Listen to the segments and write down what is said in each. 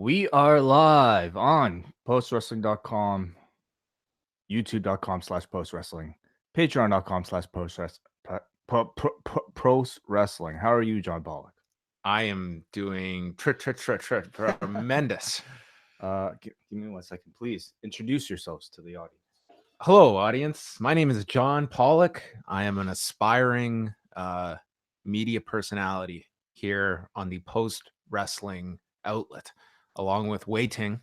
We are live on postwrestling.com, youtube.com/postwrestling, patreon.com/postwrestling. How are you, John Pollock? I am doing tremendous. Give me 1 second, please. Introduce yourselves to the audience. Hello, audience. My name is John Pollock. I am an aspiring media personality here on the Post Wrestling outlet, along with Wai Ting.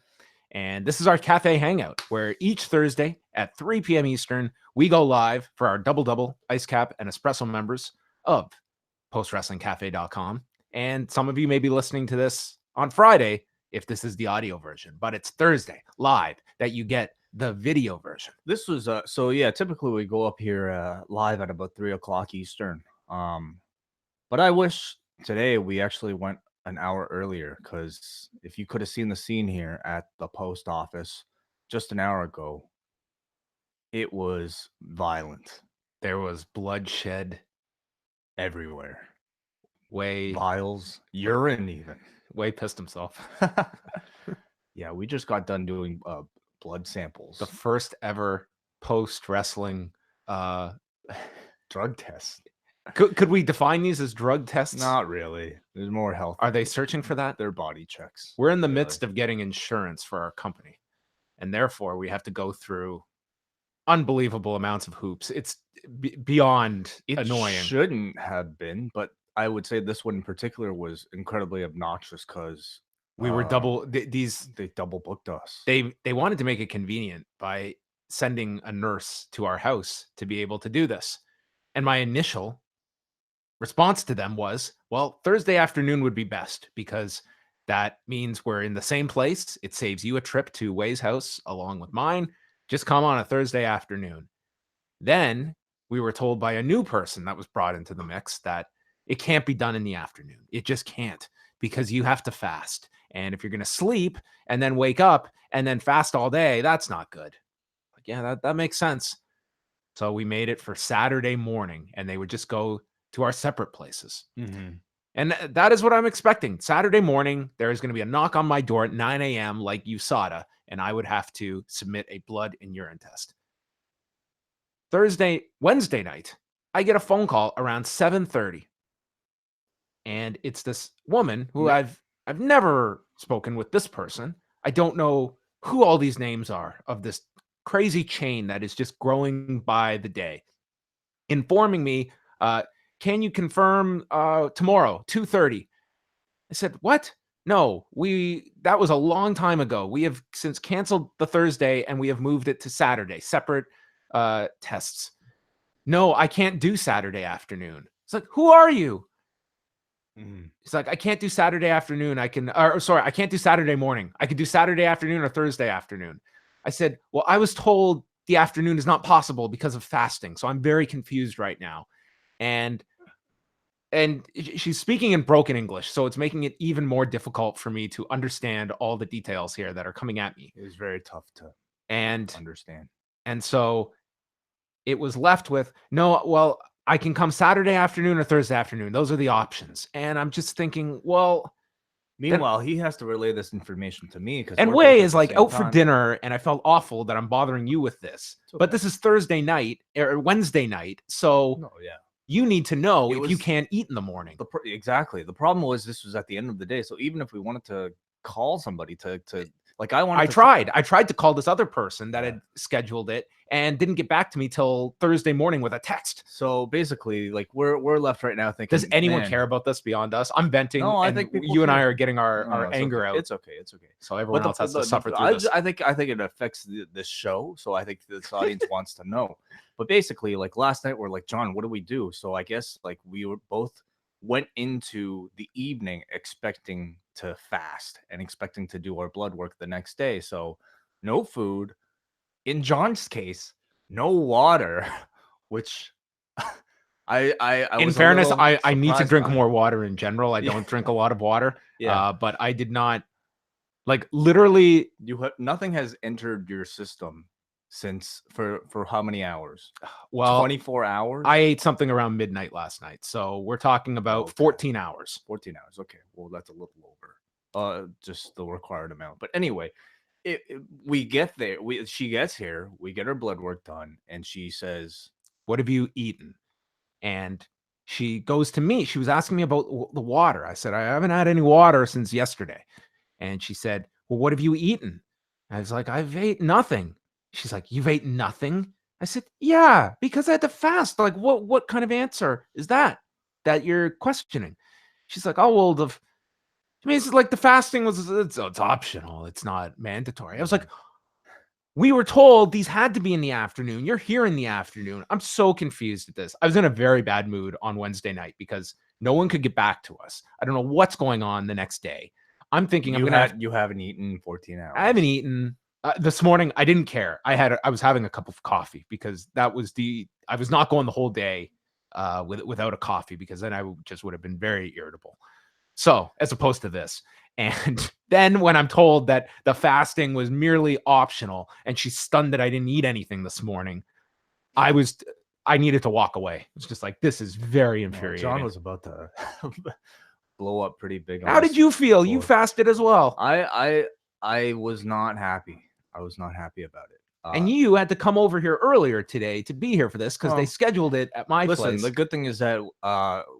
And this is our Café Hangout, where each Thursday at 3 p.m. Eastern, we go live for our double-double, ice cap, and espresso members of postwrestlingcafe.com. And some of you may be listening to this on Friday if this is the audio version, but it's Thursday live that you get the video version. This was typically we go up here live at about 3 o'clock Eastern. But I wish today we actually went an hour earlier, because if you could have seen the scene here at the post office just an hour ago, it was violent. There was bloodshed Everywhere. Wai Vials, urine even. Wai pissed himself. Yeah, we just got done doing blood samples. The first ever post-wrestling drug test. Could we define these as drug tests? Not really. There's more health. Are they searching for that? They're body checks. We're in the midst of getting insurance for our company, and therefore we have to go through unbelievable amounts of hoops. It's beyond annoying. It shouldn't have been, but I would say this one in particular was incredibly obnoxious because we were they double booked us. They wanted to make it convenient by sending a nurse to our house to be able to do this. And my initial response to them was, well, Thursday afternoon would be best, because that means we're in the same place. It saves you a trip to Wai's house along with mine. Just come on a Thursday afternoon. Then we were told by a new person that was brought into the mix that it can't be done in the afternoon. It just can't, because you have to fast. And if you're going to sleep and then wake up and then fast all day, that's not good. Like, yeah, that makes sense. So we made it for Saturday morning, and they would just go to our separate places. Mm-hmm. And that is what I'm expecting. Saturday morning, there is going to be a knock on my door at 9 a.m. like USADA, and I would have to submit a blood and urine test. Wednesday night, I get a phone call around 7:30. And it's this woman who I've never spoken with this person. I don't know who all these names are of this crazy chain that is just growing by the day, informing me, can you confirm tomorrow, 2:30? I said, what? No, that was a long time ago. We have since canceled the Thursday, and we have moved it to Saturday, separate tests. No, I can't do Saturday afternoon. It's like, who are you? It's like, I can't do Saturday afternoon. I can't do Saturday morning. I could do Saturday afternoon or Thursday afternoon. I said, well, I was told the afternoon is not possible because of fasting. So I'm very confused right now. And she's speaking in broken English, so it's making it even more difficult for me to understand all the details here that are coming at me. It was very tough to understand. And so it was left with, no, well, I can come Saturday afternoon or Thursday afternoon. Those are the options. And I'm just thinking, well, meanwhile, he has to relay this information to me. And Wai is like out for dinner, and I felt awful that I'm bothering you with this. Okay. But this is Thursday night or Wednesday night. So you need to know if you can't eat in the morning. Exactly. The problem was this was at the end of the day. So even if we wanted to call somebody to like, I tried to call this other person that had scheduled it and didn't get back to me till Thursday morning with a text. So basically, like, we're left right now thinking, does anyone care about this beyond us? I'm venting. No, I think you and I are getting our anger out. It's okay. So everyone else has to suffer through this. I think it affects this show. So I think this audience wants to know. But basically, like, last night we're like, John, what do we do? So I guess, like, we were both went into the evening expecting to fast and expecting to do our blood work the next day. So no food. In John's case, no water, which in fairness, I need to drink more water in general. I don't drink a lot of water. But I did not, like, literally, nothing has entered your system since for how many hours? Well, 24 hours. I ate something around midnight last night, so we're talking about 14 hours. 14 hours. Okay, well, that's a little over. just the required amount. But anyway, we get there. She gets here. We get her blood work done, and she says, "What have you eaten?" And she goes to me. She was asking me about the water. I said, "I haven't had any water since yesterday." And she said, "Well, what have you eaten?" I was like, "I've ate nothing." She's like, "You've eaten nothing?" I said, "Yeah, because I had to fast." Like, what kind of answer is that you're questioning? She's like, "Oh, well, I mean, it's like the fasting it's optional. It's not mandatory." I was like, we were told these had to be in the afternoon. You're here in the afternoon. I'm so confused at this. I was in a very bad mood on Wednesday night because no one could get back to us. I don't know what's going on the next day. I'm thinking you haven't eaten in 14 hours. I haven't eaten this morning. I didn't care. I was having a cup of coffee because I was not going the whole day without a coffee, because then I just would have been very irritable. So, as opposed to this. And then when I'm told that the fasting was merely optional and she's stunned that I didn't eat anything this morning, I needed to walk away. It's just like, this is very infuriating. John was about to blow up pretty big. How did you feel? You fasted as well. I was not happy. I was not happy about it. And you had to come over here earlier today to be here for this because they scheduled it at my place. The good thing is that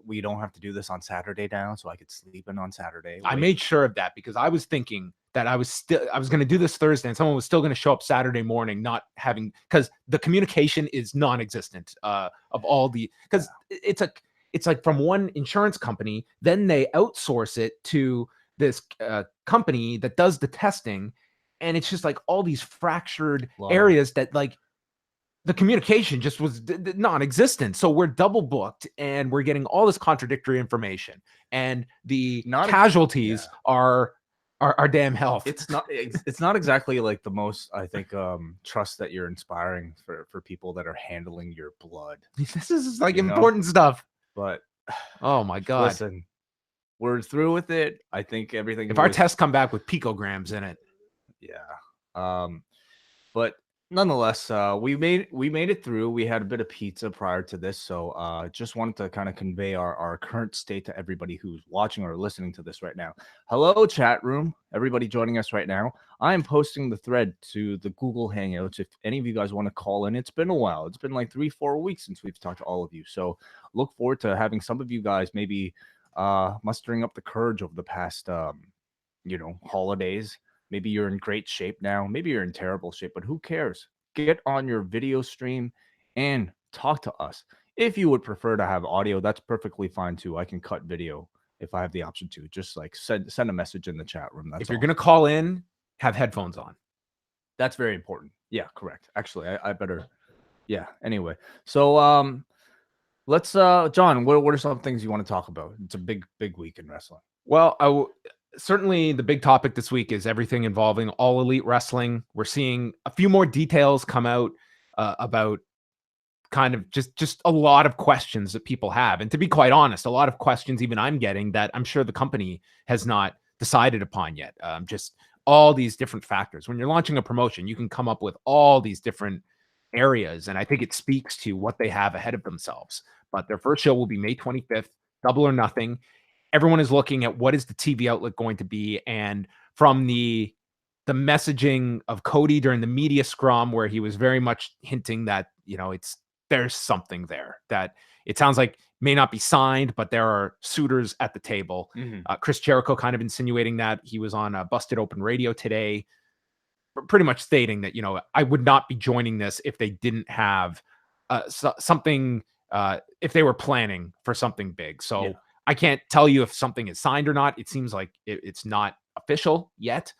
we don't have to do this on Saturday now, so I could sleep in on Saturday. I made sure of that because I was thinking that I was going to do this Thursday and someone was still going to show up Saturday morning, because the communication is non-existent of all because it's like from one insurance company, then they outsource it to this company that does the testing. And it's just like all these fractured areas that like the communication just was non-existent. So we're double booked and we're getting all this contradictory information, and the casualties are damn health. It's not exactly like the most, I think, trust that you're inspiring for people that are handling your blood. This is like important stuff. But oh my God. Listen, we're through with it. I think everything. If our tests come back with picograms in it. Yeah. But nonetheless, we made it through. We had a bit of pizza prior to this, so just wanted to kind of convey our current state to everybody who's watching or listening to this right now. Hello, chat room, everybody joining us right now. I am posting the thread to the Google Hangouts. If any of you guys want to call in, it's been a while. It's been like 3-4 weeks since we've talked to all of you. So look forward to having some of you guys maybe mustering up the courage over the past holidays. Maybe you're in great shape now. Maybe you're in terrible shape, but who cares? Get on your video stream and talk to us. If you would prefer to have audio, that's perfectly fine too. I can cut video if I have the option to. Just like send a message in the chat room. That's if you're going to call in, have headphones on. That's very important. Yeah, correct. Actually, I better. Yeah. Anyway, so let's John, what are some things you want to talk about? It's a big week in wrestling. Well, certainly the big topic this week is everything involving All Elite Wrestling. We're seeing a few more details come out about kind of just a lot of questions that people have. And to be quite honest, a lot of questions even I'm getting that I'm sure the company has not decided upon yet. Just all these different factors. When you're launching a promotion, you can come up with all these different areas. And I think it speaks to what they have ahead of themselves. But their first show will be May 25th, Double or Nothing. Everyone is looking at what is the TV outlet going to be. And from the messaging of Cody during the media scrum, where he was very much hinting that, there's something there that it sounds like may not be signed, but there are suitors at the table. Mm-hmm. Chris Jericho kind of insinuating that. He was on Busted Open Radio today, pretty much stating that, I would not be joining this if they didn't have something, if they were planning for something big. So yeah. I can't tell you if something is signed or not. It seems like it's not official yet,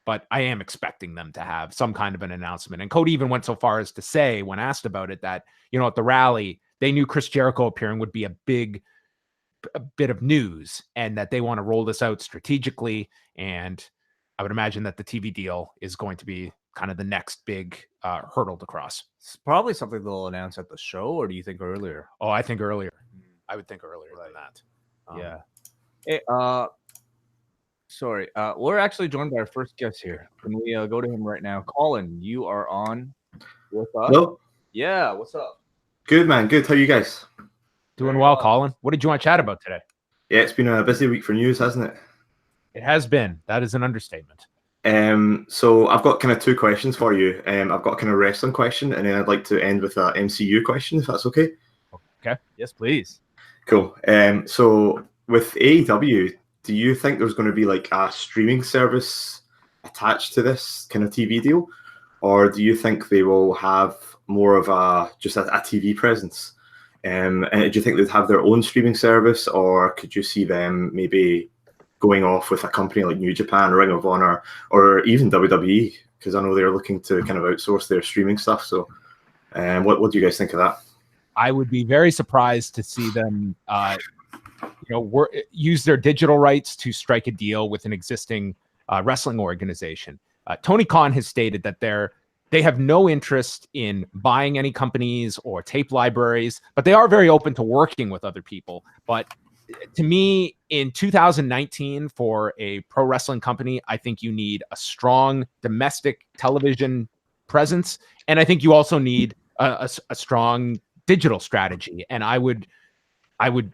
but I am expecting them to have some kind of an announcement. And Cody even went so far as to say, when asked about it, that, at the rally, they knew Chris Jericho appearing would be a bit of news, and that they want to roll this out strategically. And I would imagine that the TV deal is going to be kind of the next big hurdle to cross. It's probably something they'll announce at the show, or do you think earlier? Oh, I think earlier. I would think earlier than that. Yeah. Hey, sorry. We're actually joined by our first guest here. Can we go to him right now? Colin, you are on with us. Hello? Yeah, what's up? Good, man. Good. How are you guys? Doing well, Colin. What did you want to chat about today? Yeah, it's been a busy week for news, hasn't it? It has been. That is an understatement. So I've got kind of two questions for you. I've got kind of wrestling question, and then I'd like to end with a MCU question, if that's okay. Okay. Yes, please. Cool. So with AEW, do you think there's going to be like a streaming service attached to this kind of TV deal, or do you think they will have more of a TV presence? And do you think they'd have their own streaming service, or could you see them maybe going off with a company like New Japan, Ring of Honor, or even WWE? Because I know they're looking to kind of outsource their streaming stuff. So, what do you guys think of that? I would be very surprised to see them, use their digital rights to strike a deal with an existing wrestling organization. Tony Khan has stated that they have no interest in buying any companies or tape libraries, but they are very open to working with other people. But to me, in 2019, for a pro wrestling company, I think you need a strong domestic television presence, and I think you also need a strong digital strategy. And I would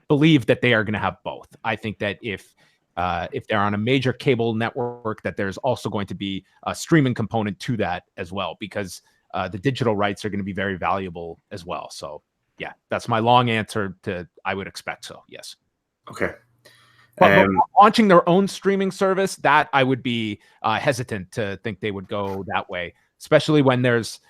believe that they are going to have both. I think that if they're on a major cable network, that there's also going to be a streaming component to that as well, because the digital rights are going to be very valuable as well. So yeah, that's my long answer to I would expect so, yes. Okay. But launching their own streaming service, that I would be hesitant to think they would go that way, especially when there's,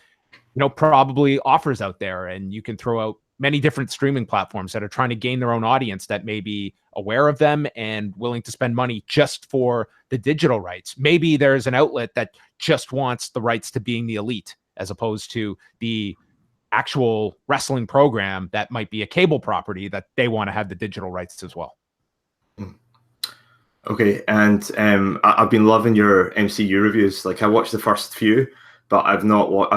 probably offers out there, and you can throw out many different streaming platforms that are trying to gain their own audience that may be aware of them and willing to spend money just for the digital rights. Maybe there's an outlet that just wants the rights to being the elite, as opposed to the actual wrestling program that might be a cable property that they want to have the digital rights as well. Okay, and I've been loving your MCU reviews. Like, I watched the first few, but I've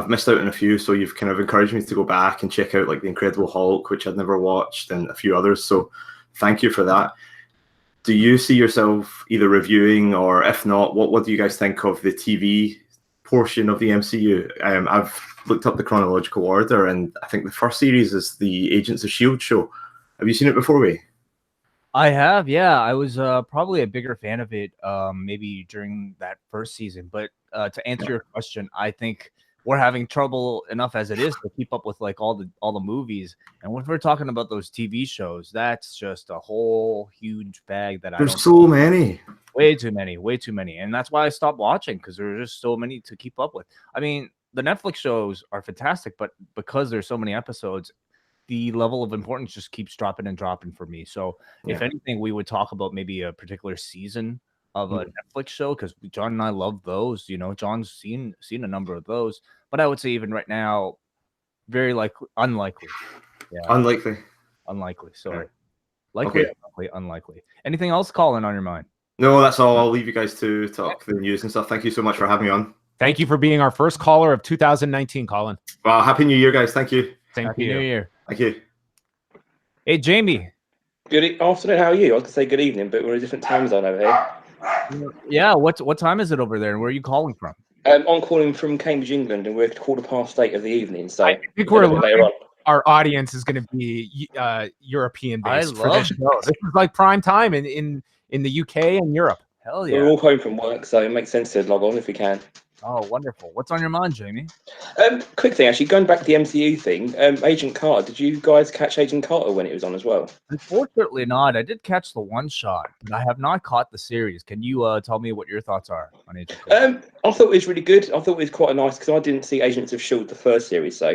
missed out on a few. So you've kind of encouraged me to go back and check out like the Incredible Hulk, which I'd never watched, and a few others. So thank you for that. Do you see yourself either reviewing, or if not, what do you guys think of the TV portion of the MCU? I've looked up the chronological order, and I think the first series is the Agents of S.H.I.E.L.D. show. Have you seen it before, Wai? I have, yeah. I was probably a bigger fan of it maybe during that first season. But to answer your question, I think we're having trouble enough as it is to keep up with like all the movies. And when we're talking about those TV shows, that's just a whole huge bag that there's so many. Way too many. And that's why I stopped watching, because there's just so many to keep up with. I mean, the Netflix shows are fantastic, but because there's so many episodes, the level of importance just keeps dropping and dropping for me. So if anything, we would talk about maybe a particular season of a Netflix show, because John and I love those. John's seen a number of those, but I would say even right now, very unlikely. Yeah, unlikely. Sorry, likely, unlikely. Anything else, Colin, on your mind? No, that's all. I'll leave you guys to talk the news and stuff. Thank you so much for having me on. Thank you for being our first caller of 2019, Colin. Well, Happy New Year, guys. Thank you. Happy New Year. Thank you. Hey, Jamie. Good afternoon. How are you? I was going to say good evening, but we're in a different time zone over here. Yeah. What time is it over there, and where are you calling from? I'm calling from Cambridge, England, and we're at 8:15 of the evening. So I think we're later on. Our audience is going to be European based for this show. This is like prime time in the UK and Europe. Hell yeah. We're all home from work, so it makes sense to log on if we can. Oh, wonderful. What's on your mind, Jamie? Quick thing, actually, going back to the MCU thing, Agent Carter, did you guys catch Agent Carter when it was on as well? Unfortunately not. I did catch the one shot, but I have not caught the series. Can you tell me what your thoughts are on Agent Carter? I thought it was really good. I thought it was quite nice, because I didn't see Agents of S.H.I.E.L.D. the first series, so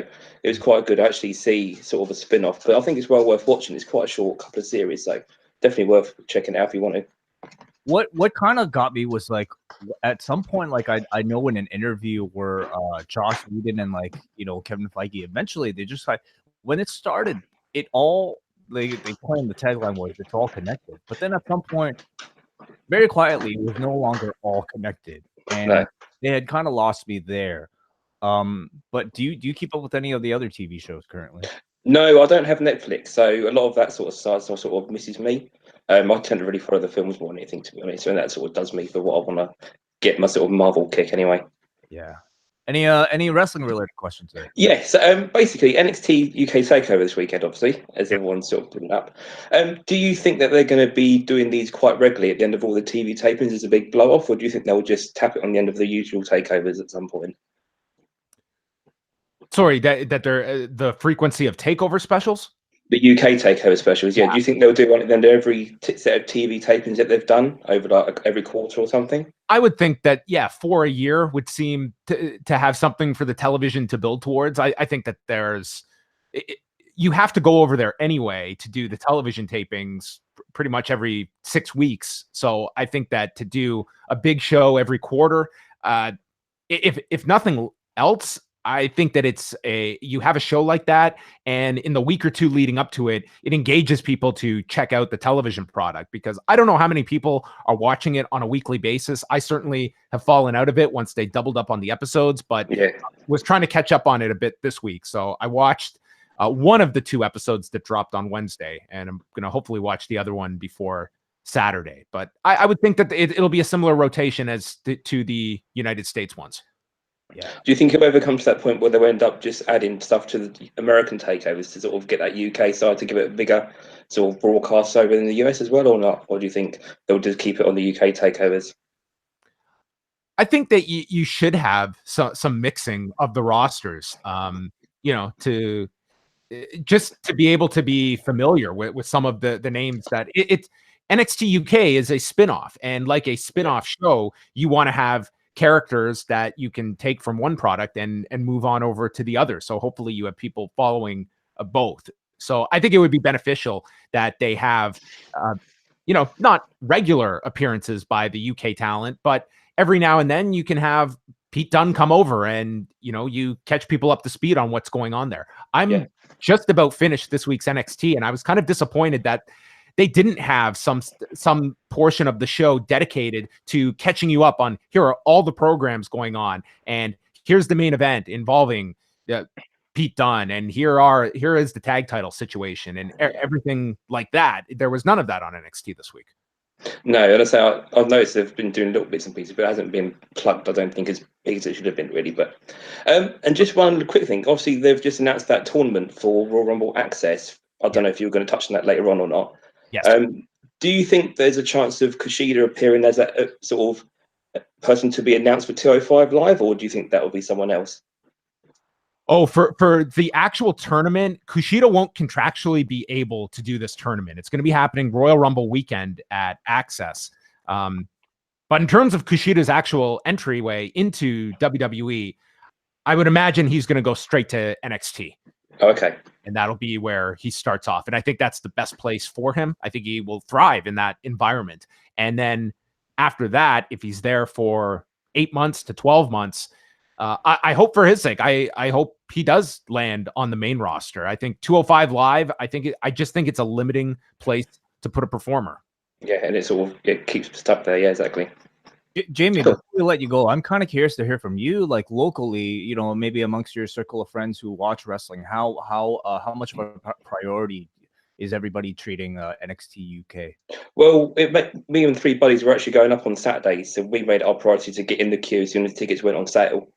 it was quite good to actually see sort of a spin-off. But I think it's well worth watching. It's quite a short couple of series, so definitely worth checking it out if you want to. What kind of got me was like at some point, like I know in an interview where Joss Whedon and Kevin Feige, eventually they just when it started, it all they claimed the tagline was it's all connected, but then at some point, very quietly, it was no longer all connected, and they had kind of lost me there. But do you keep up with any of the other TV shows currently? No, I don't have Netflix, so a lot of that sort of side sort of misses me. I tend to really follow the films more than anything, to be honest, and that sort of does me for what I want to get my sort of Marvel kick anyway. Yeah. Any wrestling related questions there? Yeah, so basically NXT UK Takeover this weekend, obviously, as everyone's sort of putting up. Do you think that they're going to be doing these quite regularly at the end of all the TV tapings as a big blow off, or do you think they'll just tap it on the end of the usual takeovers at some point? Sorry, that they're the frequency of takeover specials. The UK Takeover specials, yeah. Do you think they'll do one at the end of every set of TV tapings that they've done over like every quarter or something? I would think that, yeah, for a year would seem to have something for the television to build towards. I think that you have to go over there anyway to do the television tapings pretty much every 6 weeks. So I think that to do a big show every quarter, if nothing else, I think that you have a show like that, and in the week or two leading up to it, it engages people to check out the television product, because I don't know how many people are watching it on a weekly basis. I certainly have fallen out of it once they doubled up on the episodes, but was trying to catch up on it a bit this week. So I watched one of the 2 episodes that dropped on Wednesday, and I'm going to hopefully watch the other one before Saturday. But I would think that it'll be a similar rotation as to the United States ones. Yeah. Do you think it'll ever come to that point where they'll end up just adding stuff to the American takeovers to sort of get that UK side to give it a bigger sort of broadcast over in the US as well, or not? Or do you think they'll just keep it on the UK takeovers? I think that you should have some mixing of the rosters, to just to be able to be familiar with some of the names that NXT UK is a spinoff, and like a spinoff show, you want to have characters that you can take from one product and move on over to the other. So hopefully you have people following both. So I think it would be beneficial that they have, not regular appearances by the UK talent, but every now and then you can have Pete Dunne come over and, you catch people up to speed on what's going on there. I'm just about finished this week's NXT, and I was kind of disappointed that they didn't have some portion of the show dedicated to catching you up on, here are all the programs going on, and here's the main event involving Pete Dunne, and here is the tag title situation, and everything like that. There was none of that on NXT this week. No, and I say I've noticed they've been doing little bits and pieces, but it hasn't been plugged, I don't think, as big as it should have been, really. But and just one quick thing, obviously they've just announced that tournament for Royal Rumble Access. I don't know if you were going to touch on that later on or not. Yes. Do you think there's a chance of Kushida appearing as a sort of person to be announced for 205 Live, or do you think that will be someone else? Oh, for the actual tournament, Kushida won't contractually be able to do this tournament. It's going to be happening Royal Rumble weekend at Access. But in terms of Kushida's actual entryway into WWE, I would imagine he's going to go straight to NXT. Okay. And that'll be where he starts off. And I think that's the best place for him. I think he will thrive in that environment. And then after that, if he's there for 8 months to 12 months, I hope for his sake, I hope he does land on the main roster. I think 205 Live, I just think it's a limiting place to put a performer. Yeah, and it keeps stuck there. Yeah, exactly. Jamie, before we let you go, I'm kind of curious to hear from you, like locally, maybe amongst your circle of friends who watch wrestling, how much of a priority is everybody treating NXT UK? Well, me and 3 buddies were actually going up on Saturday, so we made it our priority to get in the queue as soon as tickets went on sale.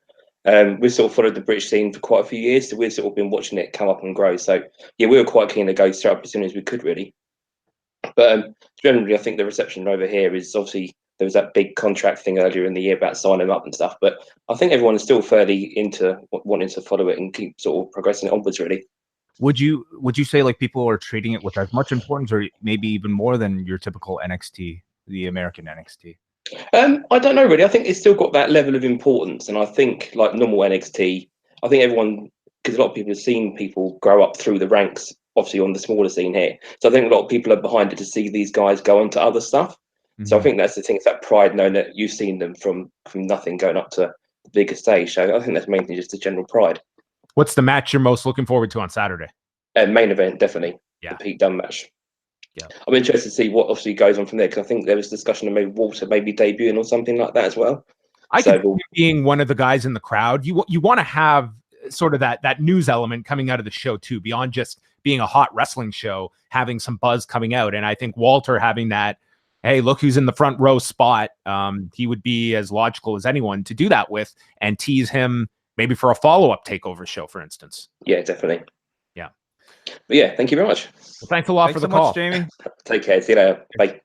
We've sort of followed the British scene for quite a few years, so we've sort of been watching it come up and grow. So yeah, we were quite keen to go straight up as soon as we could, really. But generally, I think the reception over here is obviously there was that big contract thing earlier in the year about signing them up and stuff. But I think everyone is still fairly into wanting to follow it and keep sort of progressing it onwards, really. Would you say like people are treating it with as much importance, or maybe even more than your typical NXT, the American NXT? I don't know, really. I think it's still got that level of importance, and I think like normal NXT, I think everyone, because a lot of people have seen people grow up through the ranks, obviously on the smaller scene here. So I think a lot of people are behind it to see these guys go on to other stuff. Mm-hmm. So I think that's the thing, it's that pride knowing that you've seen them from nothing going up to the bigger stage. So I think that's mainly just the general pride. What's the match you're most looking forward to on Saturday? Main event, definitely. Yeah. The Pete Dunne match. Yeah. I'm interested to see what obviously goes on from there, because I think there was discussion of maybe Walter maybe debuting or something like that as well. I could see being one of the guys in the crowd. You want to have sort of that news element coming out of the show too, beyond just being a hot wrestling show, having some buzz coming out. And I think Walter having that, hey, look who's in the front row spot, he would be as logical as anyone to do that with and tease him maybe for a follow-up takeover show, for instance. Yeah, definitely. Yeah. But yeah, thank you very much. Well, thanks a lot for the call, Jamie. Take care. See you later. Bye.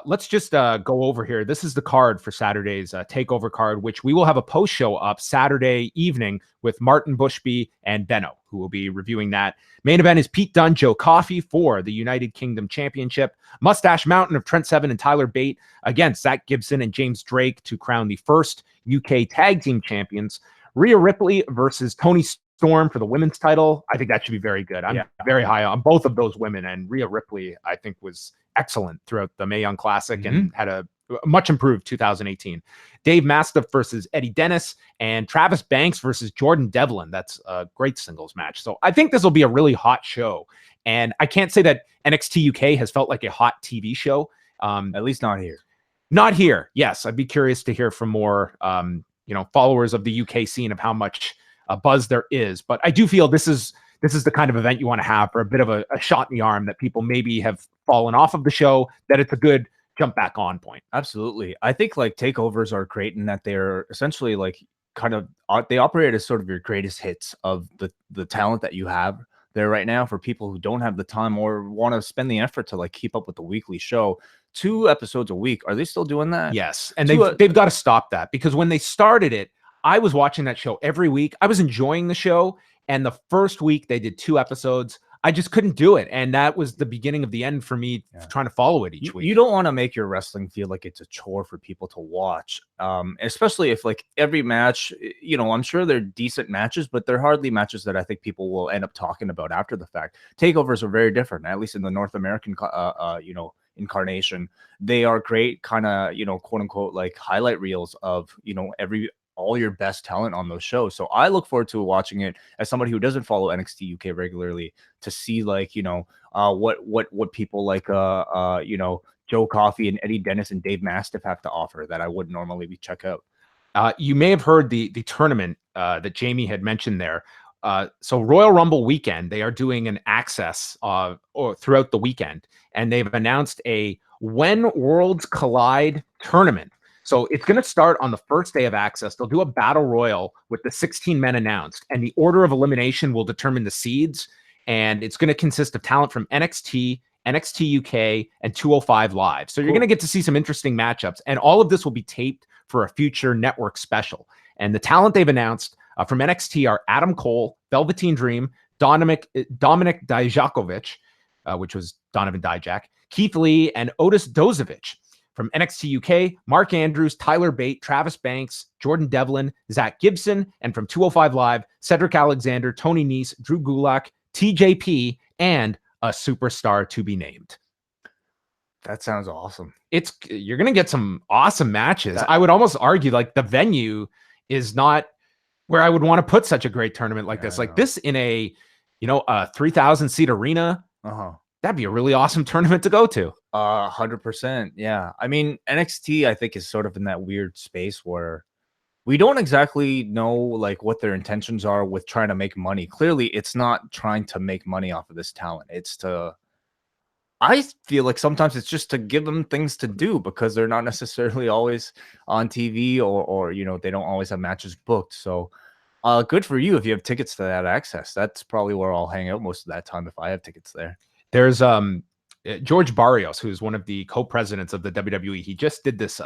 Let's just go over here. This is the card for Saturday's takeover card, which we will have a post show up Saturday evening with Martin Bushby and Benno, who will be reviewing that. Main event is Pete Dunne, Joe Coffey for the United Kingdom Championship. Mustache Mountain of Trent Seven and Tyler Bate against Zach Gibson and James Drake to crown the first UK Tag Team Champions. Rhea Ripley versus Toni Storm for the women's title. I think that should be very good. I'm very high on both of those women, and Rhea Ripley, I think, was excellent throughout the Mae Young Classic and had a much improved 2018. Dave Mastiff versus Eddie Dennis, and Travis Banks versus Jordan Devlin. That's a great singles match. So I think this will be a really hot show. And I can't say that NXT UK has felt like a hot TV show. At least not here. Not here. Yes, I'd be curious to hear from more followers of the UK scene of how much buzz there is. But I do feel this is the kind of event you want to have for a bit of a shot in the arm that people maybe have fallen off of the show, that it's a good jump back on point. Absolutely. I think like takeovers are great in that they're essentially like they operate as sort of your greatest hits of the talent that you have there right now for people who don't have the time or want to spend the effort to like keep up with the weekly show. 2 episodes a week. Are they still doing that? Yes. And they've got to stop that, because when they started it, I was watching that show every week. I was enjoying the show. And the first week they did 2 episodes. I just couldn't do it. And that was the beginning of the end for me trying to follow it each week. You don't want to make your wrestling feel like it's a chore for people to watch. Especially if like every match, I'm sure they're decent matches, but they're hardly matches that I think people will end up talking about after the fact. Takeovers are very different, at least in the North American, incarnation. They are great kind of, quote unquote, like highlight reels of, all your best talent on those shows. So I look forward to watching it as somebody who doesn't follow NXT UK regularly, to see like, what people like, Joe Coffey and Eddie Dennis and Dave Mastiff have to offer that I wouldn't normally check out. You may have heard the tournament that Jamie had mentioned there. So Royal Rumble weekend, they are doing an access or throughout the weekend, and they've announced a When Worlds Collide tournament. So it's going to start on the first day of access. They'll do a battle royal with the 16 men announced, and the order of elimination will determine the seeds. And it's going to consist of talent from NXT, NXT UK, and 205 Live. So you're going to get to see some interesting matchups, and all of this will be taped for a future network special. And the talent they've announced from NXT are Adam Cole, Velveteen Dream, Dominik Dijakovic, which was Donovan Dijak, Keith Lee, and Otis Dozovic. From NXT UK, Mark Andrews, Tyler Bate, Travis Banks, Jordan Devlin, Zach Gibson, and from 205 Live, Cedric Alexander, Tony Nese, Drew Gulak, TJP, and a superstar to be named. That sounds awesome. You're going to get some awesome matches. I would almost argue like the venue is not where I would want to put such a great tournament like this. Like this in a 3,000 seat arena. That'd be a really awesome tournament to go to. 100%. Yeah. I mean, NXT, I think, is sort of in that weird space where we don't exactly know like what their intentions are with trying to make money. Clearly, it's not trying to make money off of this talent. I feel like sometimes it's just to give them things to do, because they're not necessarily always on TV or they don't always have matches booked. So good for you if you have tickets to that access. That's probably where I'll hang out most of that time if I have tickets there. There's George Barrios, who's one of the co-presidents of the WWE. He just did this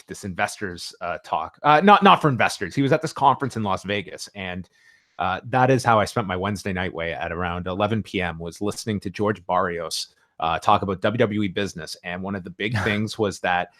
this investors talk. Not for investors. He was at this conference in Las Vegas, and that is how I spent my Wednesday night at around 11 p.m. was listening to George Barrios talk about WWE business. And one of the big things was that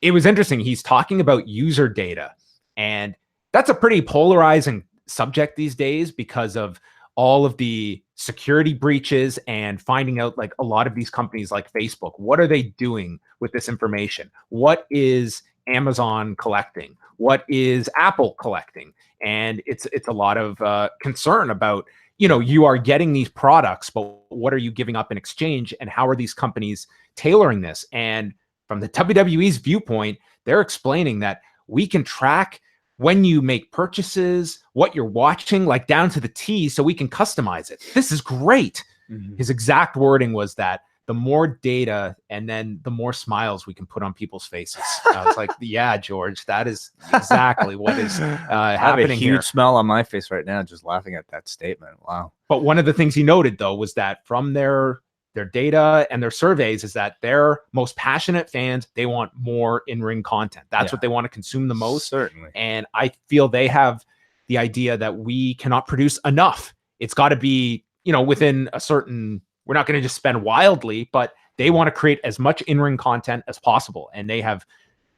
it was interesting. He's talking about user data, and that's a pretty polarizing subject these days because of all of the security breaches and finding out like a lot of these companies like Facebook, what are they doing with this information? What is Amazon collecting? What is Apple collecting? And it's a lot of concern about, you are getting these products, but what are you giving up in exchange? And how are these companies tailoring this? And from the WWE's viewpoint, they're explaining that we can track when you make purchases, what you're watching, like down to the T, so we can customize it. This is great. His exact wording was that the more data and then the more smiles we can put on people's faces. I was like, yeah, George, that is exactly what is I have a happening huge here. smile on my face right now just laughing at that statement. Wow. But one of the things he noted, though, was that from their data and their surveys is that their most passionate fans, they want more in-ring content. That's what they want to consume the most. Certainly. And I feel they have the idea that we cannot produce enough. It's got to be, within a certain, we're not going to just spend wildly, but they want to create as much in-ring content as possible. And they have,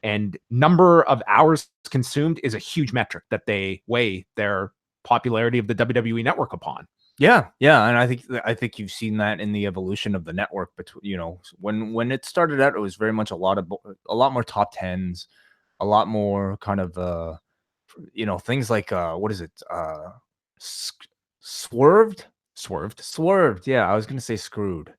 and number of hours consumed is a huge metric that they weigh their popularity of the WWE network upon. Yeah, and I think you've seen that in the evolution of the network. Between when it started out, it was very much a lot more top tens, a lot more kind of things like what is it, swerved. Yeah, I was gonna say screwed,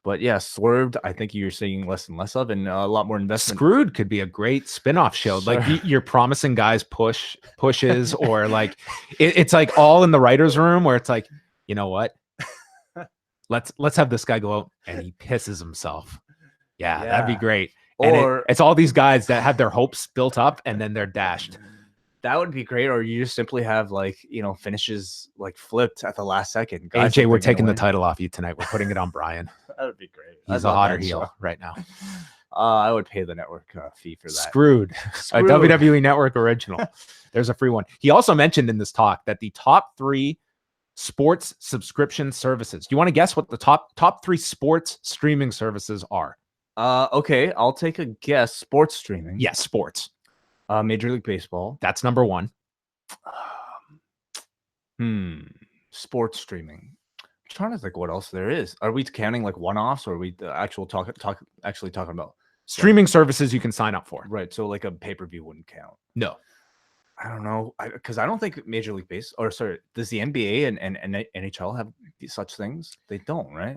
but yeah, swerved. I think you're seeing less and less of, and a lot more investment. Screwed could be a great spin-off show. Sure. Like you're promising guys pushes, or like it's like all in the writer's room where it's like, you know what? Let's have this guy go out and he pisses himself. Yeah, that'd be great. Or it's all these guys that have their hopes built up and then they're dashed. That would be great. Or you just simply have finishes like flipped at the last second. AJ, we're taking the title off you tonight. We're putting it on Brian. That would be great. He's a hotter heel right now. I would pay the network fee for that. Screwed. A WWE Network original. There's a free one. He also mentioned in this talk that the top 3 sports subscription services. Do you want to guess what the top 3 sports streaming services are? Okay, I'll take a guess. Sports streaming. Yes, sports. Major League Baseball. That's number 1. Sports streaming. I'm trying to think what else there is. Are we counting like one-offs, or are we actually talking about streaming services you can sign up for? Right. So like a pay-per-view wouldn't count. No. I don't know, because I don't think Major League Baseball, or sorry, does the NBA and NHL have such things? They don't, right?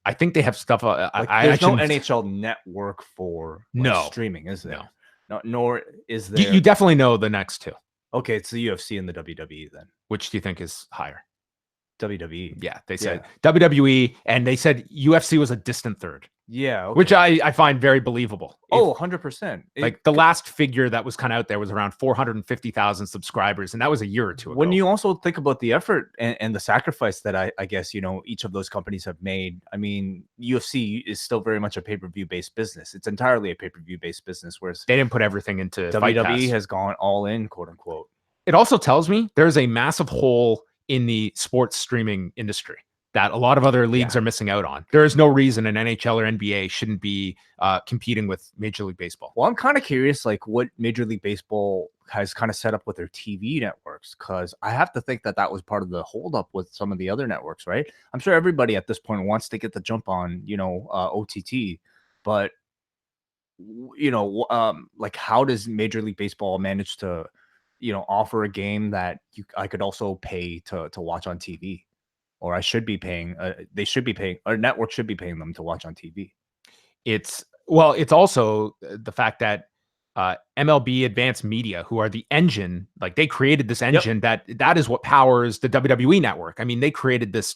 I think they have stuff. There's no NHL network for streaming, is there? No. Nor is there. You definitely know the next 2. Okay, it's the UFC and the WWE then. Which do you think is higher? WWE. Yeah, they said WWE, and they said UFC was a distant third. Yeah, okay. Which I find very believable. 100%. Like the last figure that was kind of out there was around 450,000 subscribers, and that was a year or 2 ago. When you also think about the effort and the sacrifice that I guess each of those companies have made, I mean, UFC is still very much a pay-per-view based business. It's entirely a pay-per-view based business, whereas they didn't put everything into WWE has gone all in, quote unquote. It also tells me there's a massive hole in the sports streaming industry that a lot of other leagues are missing out on. There is no reason an NHL or NBA shouldn't be competing with Major League Baseball. Well, I'm kind of curious, like what Major League Baseball has kind of set up with their TV networks, because I have to think that was part of the holdup with some of the other networks, right? I'm sure everybody at this point wants to get the jump on, OTT, but like how does Major League Baseball manage to, offer a game that I could also pay to watch on TV? Or I should be paying, they should be paying, or network should be paying them to watch on TV. It's also the fact that MLB Advanced Media, who are the engine, like they created this engine that is what powers the WWE network. I mean, they created this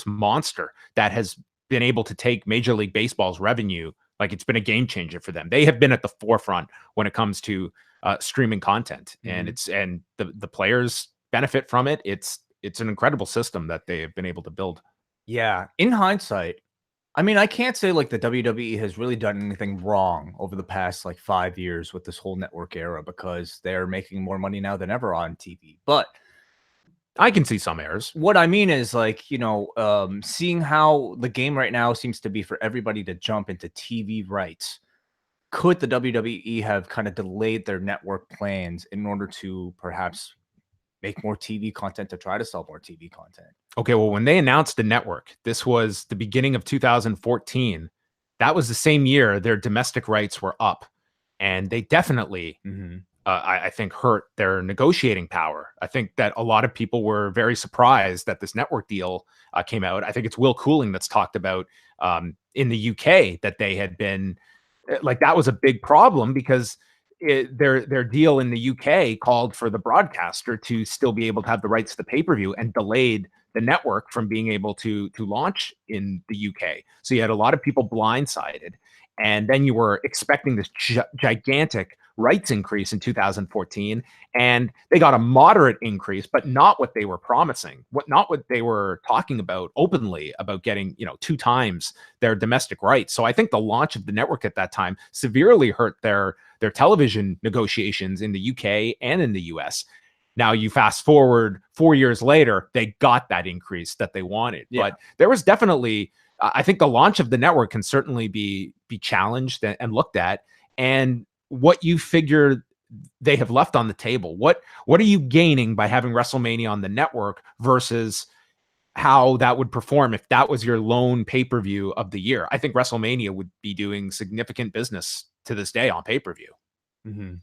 monster that has been able to take Major League Baseball's revenue. Like it's been a game changer for them. They have been at the forefront when it comes to streaming content, and the players benefit from it. It's an incredible system that they have been able to build. Yeah. In hindsight, I mean, I can't say like the WWE has really done anything wrong over the past like 5 years with this whole network era, because they're making more money now than ever on TV. But I can see some errors. What I mean is like, seeing how the game right now seems to be for everybody to jump into TV rights. Could the WWE have kind of delayed their network plans in order to perhaps make more TV content, to try to sell more TV content? Okay, well, when they announced the network, this was the beginning of 2014. That was the same year their domestic rights were up, and they definitely, I think, hurt their negotiating power. I think that a lot of people were very surprised that this network deal came out. I think it's Will Cooling that's talked about in the UK that they had been like, that was a big problem because their deal in the UK called for the broadcaster to still be able to have the rights to the pay-per-view and delayed the network from being able to launch in the UK. So you had a lot of people blindsided, and then you were expecting this gigantic rights increase in 2014, and they got a moderate increase, but not what they were promising, not what they were talking about openly about getting 2 times their domestic rights. So I think the launch of the network at that time severely hurt their television negotiations in the UK and in the US. Now you fast forward 4 years later, they got that increase that they wanted. Yeah. But there was definitely, I think the launch of the network can certainly be challenged and looked at. And what you figure they have left on the table, what are you gaining by having WrestleMania on the network versus how that would perform if that was your lone pay-per-view of the year? I think WrestleMania would be doing significant business to this day on pay-per-view. Mm-hmm.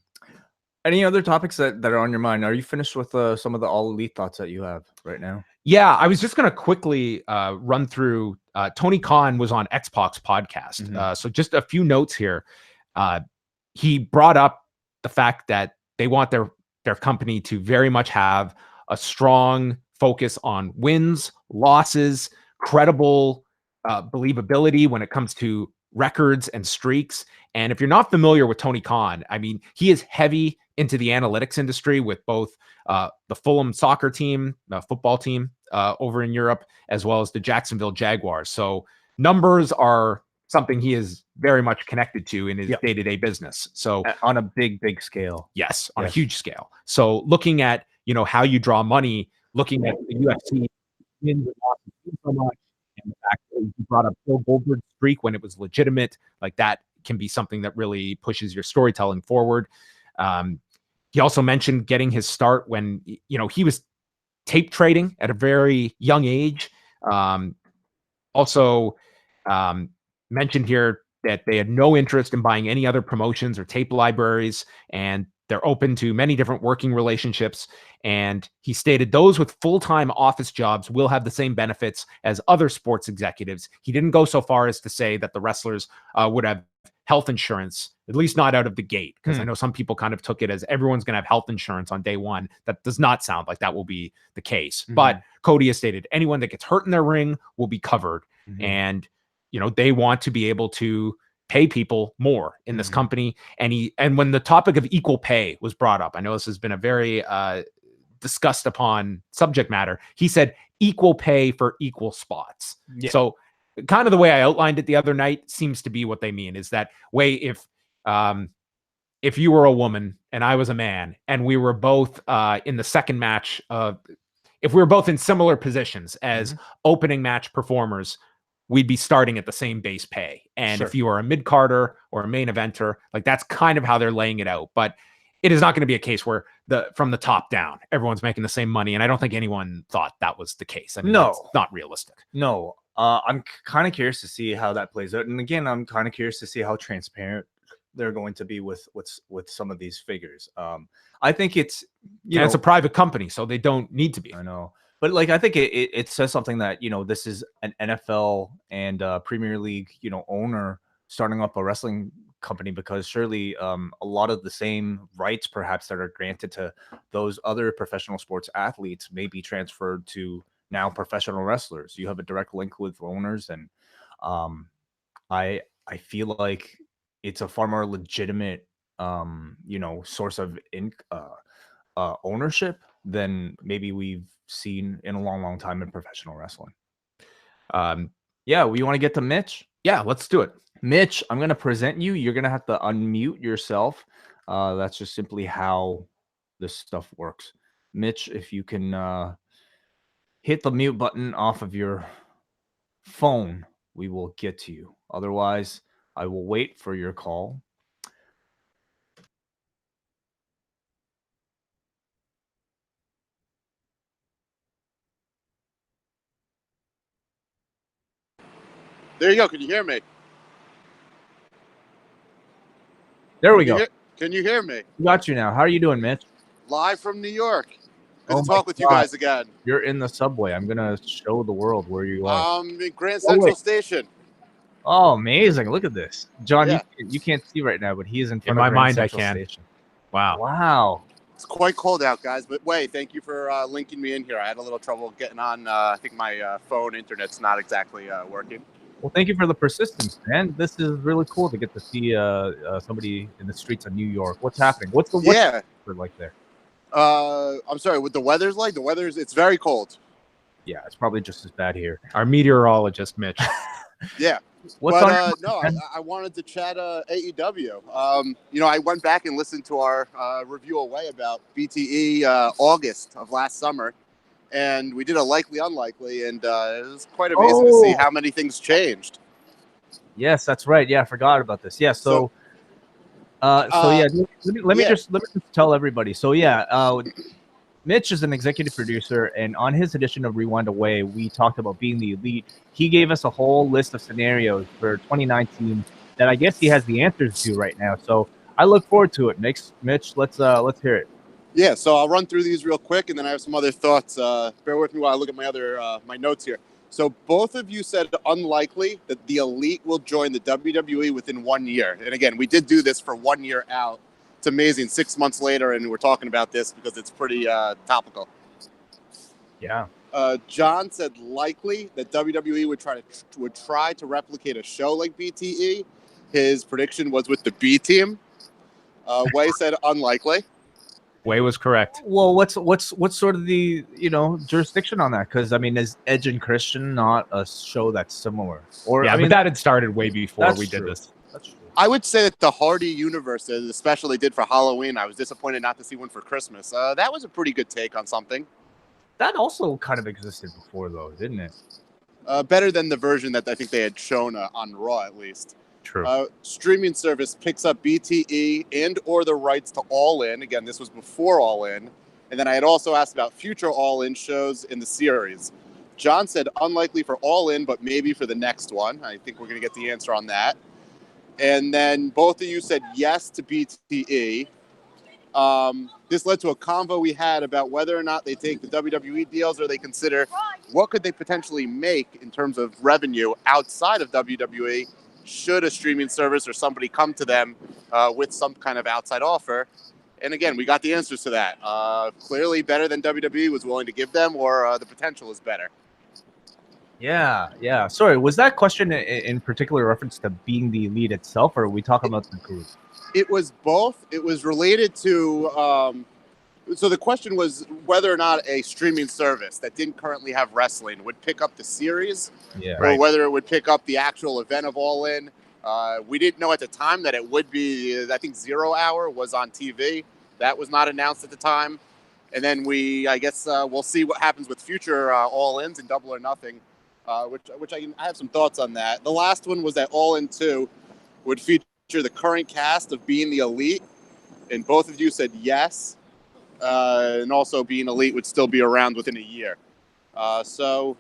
Any other topics that are on your mind? Are you finished with some of the All Elite thoughts that you have right now? Yeah, I was just going to quickly run through. Tony Khan was on X-Pac's podcast. Mm-hmm. So just a few notes here. He brought up the fact that they want their company to very much have a strong focus on wins, losses, credible believability when it comes to records and streaks. And if you're not familiar with Tony Khan, I mean, he is heavy into the analytics industry with both the Fulham soccer team, football team over in Europe, as well as the Jacksonville Jaguars. So numbers are something he is very much connected to in his day-to-day business. So on a big scale. Yes, on a huge scale. So looking at, how you draw money, looking at the UFC wins and losses so much, and the fact that you brought up Bill Goldberg's streak when it was legitimate, like that can be something that really pushes your storytelling forward. He also mentioned getting his start when, he was tape trading at a very young age. Also mentioned here that they had no interest in buying any other promotions or tape libraries, and they're open to many different working relationships. And he stated those with full-time office jobs will have the same benefits as other sports executives. He didn't go so far as to say that the wrestlers would have health insurance, at least not out of the gate, because I know some people kind of took it as everyone's going to have health insurance on day one. That does not sound like that will be the case. Mm-hmm. But Cody has stated anyone that gets hurt in their ring will be covered. Mm-hmm. And, they want to be able to pay people more in this company. And when the topic of equal pay was brought up, I know this has been a very discussed upon subject matter. He said equal pay for equal spots. Yeah. So kind of the way I outlined it the other night seems to be what they mean, is that way if you were a woman and I was a man and we were both in the second match if we were both in similar positions as opening match performers, we'd be starting at the same base pay. And if you are a mid-carder or a main eventer, like that's kind of how they're laying it out. But it is not going to be a case where from the top down, everyone's making the same money. And I don't think anyone thought that was the case. I mean, no, it's not realistic. No, I'm kind of curious to see how that plays out. And again, I'm kind of curious to see how transparent they're going to be with some of these figures. I think it's, it's a private company, so they don't need to be. I know. But like, I think it says something that, this is an NFL and Premier League, owner starting up a wrestling company, because surely a lot of the same rights perhaps that are granted to those other professional sports athletes may be transferred to now professional wrestlers. You have a direct link with owners, and I feel like it's a far more legitimate source of ownership than maybe we've seen in a long time in professional wrestling. We want to get to Mitch. Yeah, let's do it. Mitch, I'm going to present you. You're going to have to unmute yourself. That's just simply how this stuff works. Mitch, if you can hit the mute button off of your phone, we will get to you. Otherwise, I will wait for your call. There you go. Can you hear me? There we go. Can you hear me? Got you now. How are you doing, Mitch? Live from New York. Good to talk with you guys again. You're in the subway. I'm going to show the world where you are. In Grand Central Station. Oh, amazing. Look at this. John, you can't see right now, but he is in front of my Grand mind. Central I can. Station. Wow. Wow. It's quite cold out, guys. But Wai, thank you for linking me in here. I had a little trouble getting on. I think my phone internet's not exactly working. Well, thank you for the persistence, man. This is really cool to get to see somebody in the streets of New York. What's happening? What's like there? I'm sorry. What the weather's like? It's very cold. Yeah, it's probably just as bad here. Our meteorologist, Mitch. Yeah. What's on? No, I wanted to chat AEW. I went back and listened to our review away about BTE August of last summer, and we did a likely unlikely, and it was quite amazing to see how many things changed. Yes, that's right. Yeah, I forgot about this. Yeah, let me just tell everybody. So yeah, Mitch is an executive producer, and on his edition of Rewind Away, we talked about being the elite. He gave us a whole list of scenarios for 2019 that I guess he has the answers to right now. So I look forward to it. Mitch, let's hear it. Yeah, so I'll run through these real quick, and then I have some other thoughts. Bear with me while I look at my other my notes here. So both of you said unlikely that the elite will join the WWE within 1 year. And again, we did do this for 1 year out. It's amazing. 6 months later, and we're talking about this because it's pretty topical. Yeah. John said likely that WWE would try to replicate a show like BTE. His prediction was with the B team. Wai said unlikely. Wai was correct. Well, what's sort of the jurisdiction on that? Because I mean, is Edge and Christian not a show that's similar? Or yeah, but that had started way before we did this. That's true. I would say that the Hardy universe, especially did for Halloween, I was disappointed not to see one for Christmas. That was a pretty good take on something. That also kind of existed before, though, didn't it? Better than the version that I think they had shown on Raw, at least. True. Streaming service picks up BTE and or the rights to All In. Again, this was before All In. And then I had also asked about future All In shows in the series. John said unlikely for All In, but maybe for the next one. I think we're going to get the answer on that. And then both of you said yes to BTE. This led to a convo we had about whether or not they take the WWE deals or they consider what could they potentially make in terms of revenue outside of WWE should a streaming service or somebody come to them with some kind of outside offer. And again, we got the answers to that. Clearly better than WWE was willing to give them, or the potential is better. Yeah. Sorry, was that question in particular reference to being the elite itself, or are we talking about the group? It was both. It was related to, so the question was whether or not a streaming service that didn't currently have wrestling would pick up the series, or whether it would pick up the actual event of All In. We didn't know at the time that it would be, I think 0 Hour was on TV. That was not announced at the time. And then we'll see what happens with future All Ins and Double or Nothing. Which I have some thoughts on that. The last one was that All In 2 would feature the current cast of Being the Elite, and both of you said yes, and also Being Elite would still be around within a year. So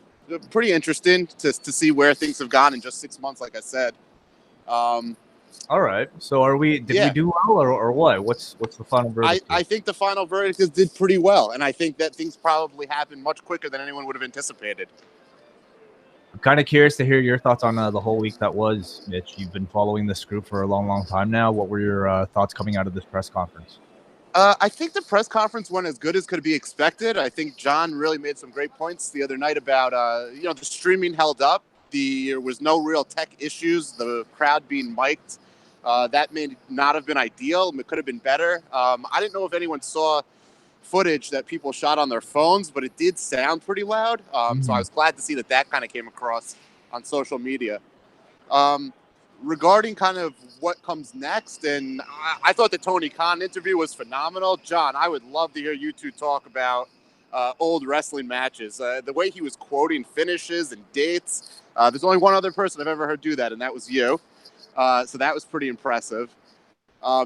pretty interesting to see where things have gone in just 6 months, like I said. All right. So did we do well or what? What's the final verdict? I think the final verdict did pretty well, and I think that things probably happened much quicker than anyone would have anticipated. I'm kind of curious to hear your thoughts on the whole week that was, Mitch. You've been following this group for a long, long time now. What were your thoughts coming out of this press conference? I think the press conference went as good as could be expected. I think John really made some great points the other night about, the streaming held up. There was no real tech issues. The crowd being mic'd, that may not have been ideal. It could have been better. I didn't know if anyone saw footage that people shot on their phones, but it did sound pretty loud. So I was glad to see that kind of came across on social media. Regarding kind of what comes next, and I thought the Tony Khan interview was phenomenal. John, I would love to hear you two talk about old wrestling matches. The way he was quoting finishes and dates. There's only one other person I've ever heard do that, and that was you. So that was pretty impressive.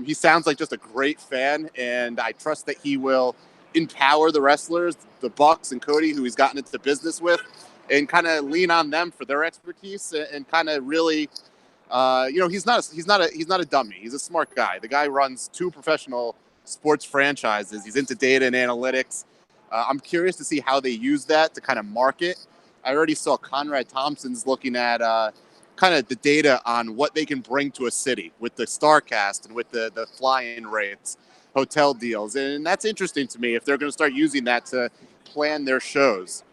He sounds like just a great fan, and I trust that he will empower the wrestlers, the Bucks and Cody, who he's gotten into business with, and kind of lean on them for their expertise and kind of really, he's not a dummy. He's a smart guy. The guy runs 2 professional sports franchises. He's into data and analytics. I'm curious to see how they use that to kind of market. I already saw Conrad Thompson's looking at kind of the data on what they can bring to a city with the star cast and with the fly-in rates, hotel deals. And that's interesting to me if they're going to start using that to plan their shows,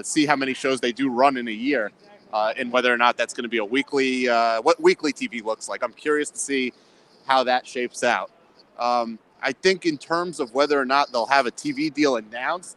see how many shows they do run in a year, and whether or not that's going to be a weekly, what weekly TV looks like. I'm curious to see how that shapes out. I think in terms of whether or not they'll have a TV deal announced,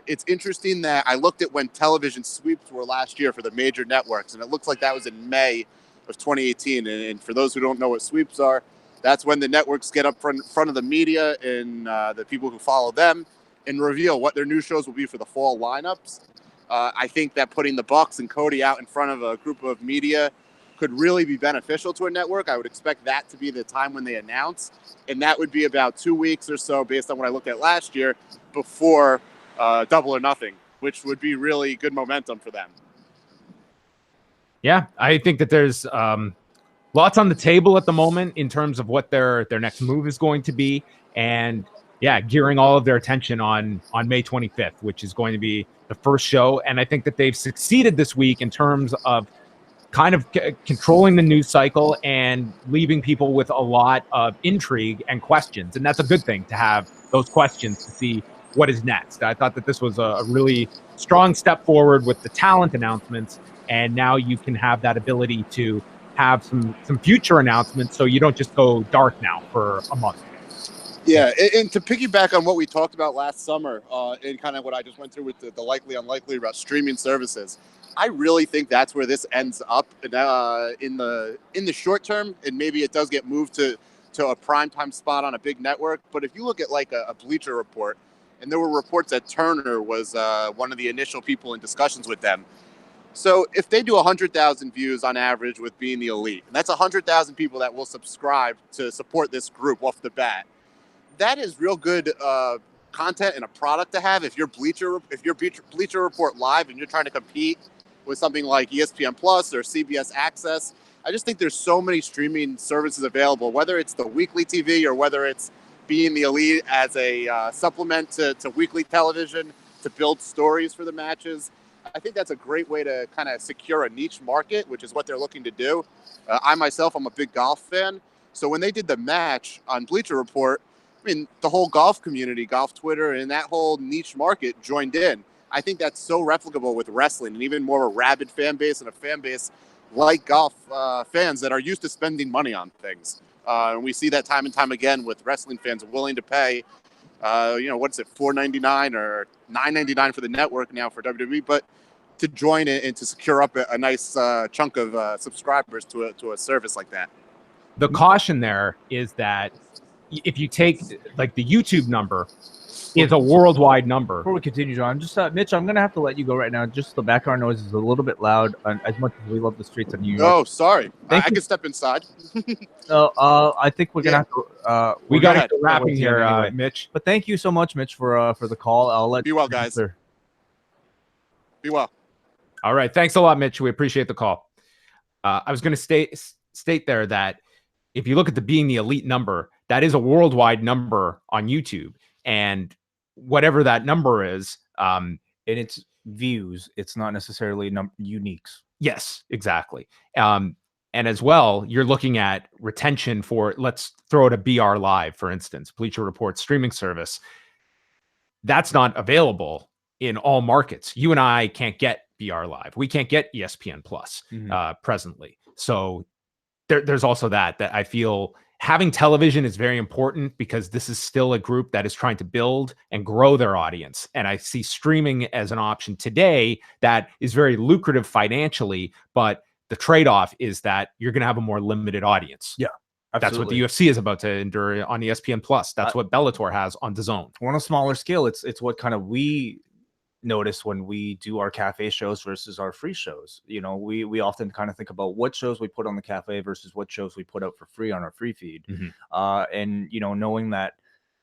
it's interesting that I looked at when television sweeps were last year for the major networks, and it looks like that was in May of 2018. And for those who don't know what sweeps are, that's when the networks get up front of the media and the people who follow them and reveal what their new shows will be for the fall lineups. I think that putting the Bucks and Cody out in front of a group of media could really be beneficial to a network. I would expect that to be the time when they announce, and that would be about 2 weeks or so based on what I looked at last year before Double or Nothing, which would be really good momentum for them. Yeah, I think that there's lots on the table at the moment in terms of what their next move is going to be, and yeah, gearing all of their attention on May 25th, which is going to be the first show. And I think that they've succeeded this week in terms of kind of controlling the news cycle and leaving people with a lot of intrigue and questions. And that's a good thing, to have those questions to see what is next. I thought that this was a really strong step forward with the talent announcements. And now you can have that ability to have some future announcements, so you don't just go dark now for a month. Yeah, and to piggyback on what we talked about last summer, and kind of what I just went through with the likely unlikely about streaming services, I really think that's where this ends up in the short term, and maybe it does get moved to a primetime spot on a big network. But if you look at like a Bleacher Report, and there were reports that Turner was one of the initial people in discussions with them. So if they do 100,000 views on average with Being the Elite, and that's 100,000 people that will subscribe to support this group off the bat, that is real good content and a product to have. If you're Bleacher Report Live and you're trying to compete with something like ESPN Plus or CBS Access, I just think there's so many streaming services available, whether it's the weekly TV or whether it's Being the Elite as a supplement to weekly television to build stories for the matches. I think that's a great way to kind of secure a niche market, which is what they're looking to do. I myself, I'm a big golf fan. So when they did the match on Bleacher Report, I mean, the whole golf community, golf Twitter, and that whole niche market joined in. I think that's so replicable with wrestling, and even more of a rabid fan base and a fan base like golf fans that are used to spending money on things. And we see that time and time again with wrestling fans willing to pay, what is it, $4.99 or $9.99 for the network now for WWE, but to join it and to secure up a nice chunk of subscribers to a service like that. The caution there is that if you take like the YouTube number is a worldwide number. Before we continue, John, just Mitch, I'm gonna have to let you go right now. Just the background noise is a little bit loud. As much as we love the streets of New York. Oh, sorry. I can step inside. I think we're gonna have to. We got to wrapping here, anyway. Mitch. But thank you so much, Mitch, for the call. I'll let be well, guys. Answer. Be well. All right, thanks a lot, Mitch. We appreciate the call. I was going to state there that if you look at the Being the Elite number, that is a worldwide number on YouTube, and whatever that number is, and it's views. It's not necessarily uniques. Yes, exactly. And as well, you're looking at retention for, let's throw it a BR Live, for instance, Bleacher Report streaming service. That's not available in all markets. You and I can't get BR Live. We can't get ESPN Plus presently. So there's also that I feel having television is very important, because this is still a group that is trying to build and grow their audience. And I see streaming as an option today that is very lucrative financially, but the trade-off is that you're going to have a more limited audience. Yeah. Absolutely. That's what the UFC is about to endure on ESPN Plus. That's what Bellator has on DAZN. On a smaller scale, it's what kind of we notice when we do our cafe shows versus our free shows. You know, we often kind of think about what shows we put on the cafe versus what shows we put out for free on our free feed. And you know, knowing that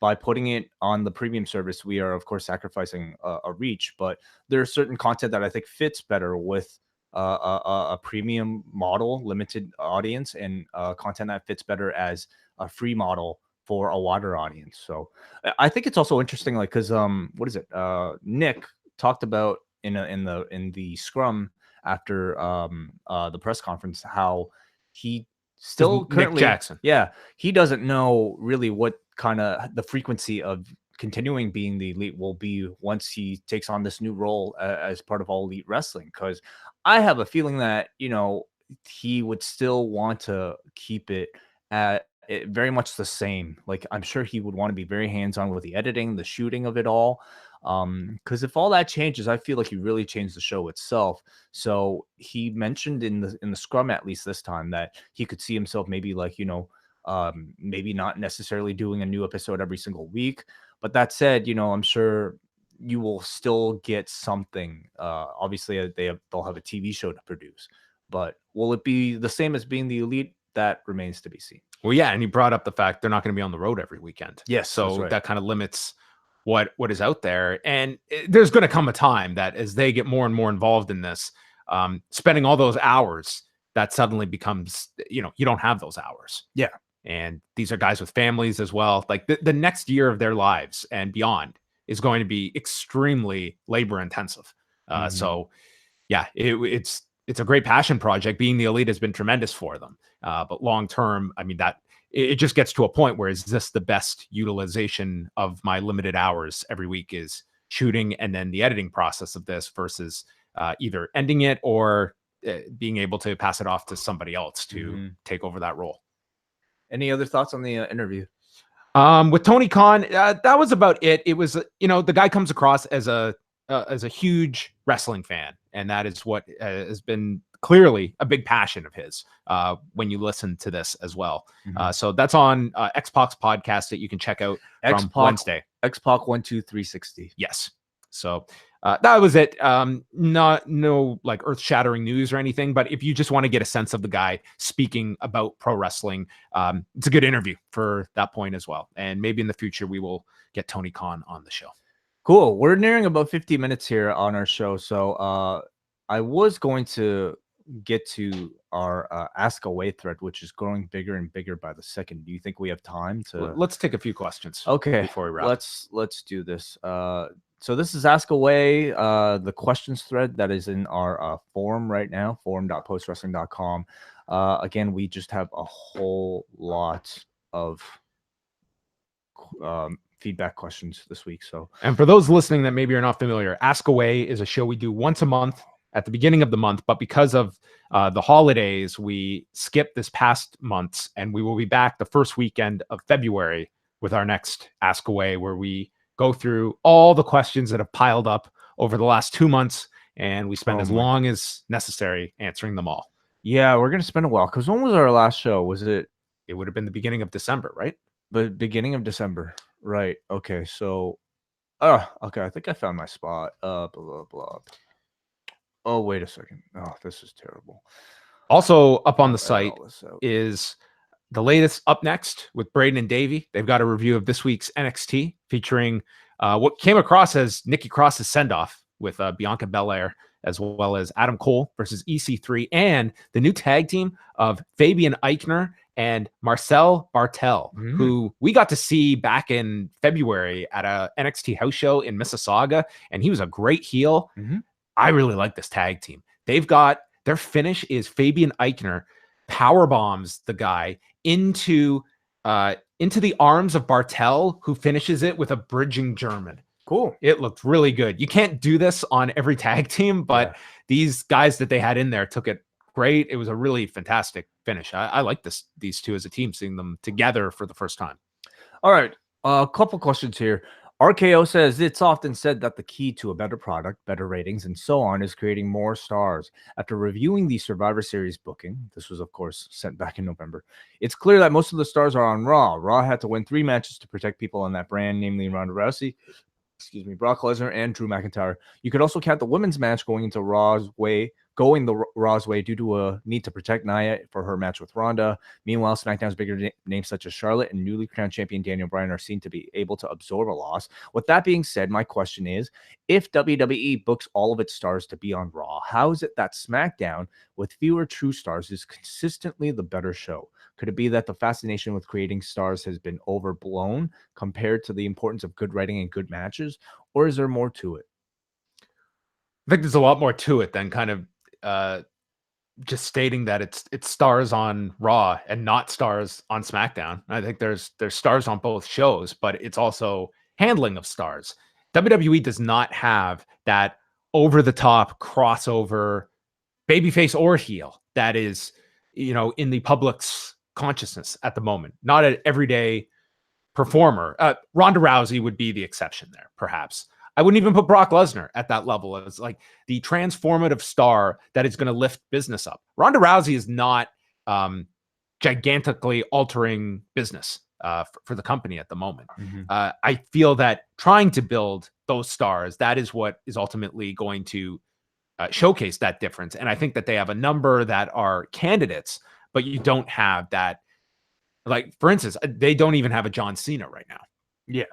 by putting it on the premium service, we are of course sacrificing a reach, but there's certain content that I think fits better with a premium model, limited audience, and content that fits better as a free model for a wider audience. So I think it's also interesting, like, because what is it? Nick talked about in the scrum after the press conference how he still currently Nick Jackson. Yeah, he doesn't know really what kind of the frequency of continuing being the elite will be once he takes on this new role as part of All Elite Wrestling, because I have a feeling that, you know, he would still want to keep it at very much the same. Like, I'm sure he would want to be very hands-on with the editing, the shooting of it all. Because if all that changes, I feel like he really changed the show itself. So he mentioned in the scrum, at least this time, that he could see himself maybe like, you know, maybe not necessarily doing a new episode every single week. But that said, you know, I'm sure you will still get something. Obviously, they'll have a TV show to produce, but will it be the same as being the elite? That remains to be seen. Well, yeah, and you brought up the fact they're not going to be on the road every weekend. Yes, so that kind of limits what is out there. And there's going to come a time that as they get more and more involved in this, spending all those hours, that suddenly becomes, you know, you don't have those hours. Yeah. And these are guys with families as well. Like the next year of their lives and beyond is going to be extremely labor intensive. So yeah, it's a great passion project. Being the elite has been tremendous for them. But long term, I mean, that it just gets to a point where is this the best utilization of my limited hours every week is shooting and then the editing process of this versus either ending it or being able to pass it off to somebody else to take over that role. Any other thoughts on the interview? With Tony Khan, that was about it. It was, you know, the guy comes across as a huge wrestling fan, and that is what has been clearly a big passion of his when you listen to this as well. So that's on X-Pac's podcast that you can check out from Wednesday. X-Pac 12360. Yes. So that was it. No like earth-shattering news or anything, but if you just want to get a sense of the guy speaking about pro wrestling, it's a good interview for that point as well. And maybe in the future we will get Tony Khan on the show. Cool. We're nearing about 50 minutes here on our show. So I was going to get to our Ask Away thread, which is growing bigger and bigger by the second. Do you think we have time to? Let's take a few questions. Okay. Before we wrap. Let's do this. So this is Ask Away, the questions thread that is in our forum right now, forum.postwrestling.com. Again, we just have a whole lot of feedback questions this week. So, and for those listening that maybe are not familiar, Ask Away is a show we do once a month at the beginning of the month, but because of the holidays, we skipped this past months, and we will be back the first weekend of February with our next Ask Away, where we go through all the questions that have piled up over the last 2 months, and we spend as long as necessary answering them all. Yeah, we're gonna spend a while, because when was our last show? Was it? It would have been the beginning of December, right? The beginning of December. Right. Okay. So, okay. I think I found my spot. Blah, blah, blah. Oh, wait a second. Oh, this is terrible. Also up on the site is the latest Up Next with Braden and Davey. They've got a review of this week's NXT featuring what came across as Nikki Cross's send-off with Bianca Belair, as well as Adam Cole versus EC3, and the new tag team of Fabian Eichner and Marcel Bartel, who we got to see back in February at a NXT house show in Mississauga, and he was a great heel. I really like this tag team. They've got their finish is Fabian Eichner power bombs the guy into the arms of Bartel, who finishes it with a bridging German. Cool. It looked really good. You can't do this on every tag team, but these guys that they had in there took it great. It was a really fantastic finish. I like these two as a team, seeing them together for the first time. All right. A couple questions here. RKO says it's often said that the key to a better product, better ratings, and so on is creating more stars. After reviewing the Survivor Series booking, this was, of course, sent back in November, it's clear that most of the stars are on Raw. Raw had to win 3 matches to protect people on that brand, namely Ronda Rousey, Brock Lesnar, and Drew McIntyre. You could also count the women's match going the Raw's way due to a need to protect Nia for her match with Ronda. Meanwhile, SmackDown's bigger names such as Charlotte and newly crowned champion Daniel Bryan are seen to be able to absorb a loss. With that being said, my question is, if WWE books all of its stars to be on Raw, how is it that SmackDown, with fewer true stars, is consistently the better show? Could it be that the fascination with creating stars has been overblown compared to the importance of good writing and good matches, or is there more to it? I think there's a lot more to it than kind of just stating that it's stars on Raw and not stars on SmackDown. I think there's stars on both shows, but it's also handling of stars. WWE does not have that over the top crossover babyface or heel that is, in the public's consciousness at the moment. Not an everyday performer. Ronda Rousey would be the exception there, perhaps. I wouldn't even put Brock Lesnar at that level as like the transformative star that is going to lift business up. Ronda Rousey is not gigantically altering business for the company at the moment. I feel that trying to build those stars, that is what is ultimately going to showcase that difference. And I think that they have a number that are candidates, but you don't have that. Like, for instance, they don't even have a John Cena right now. Yeah.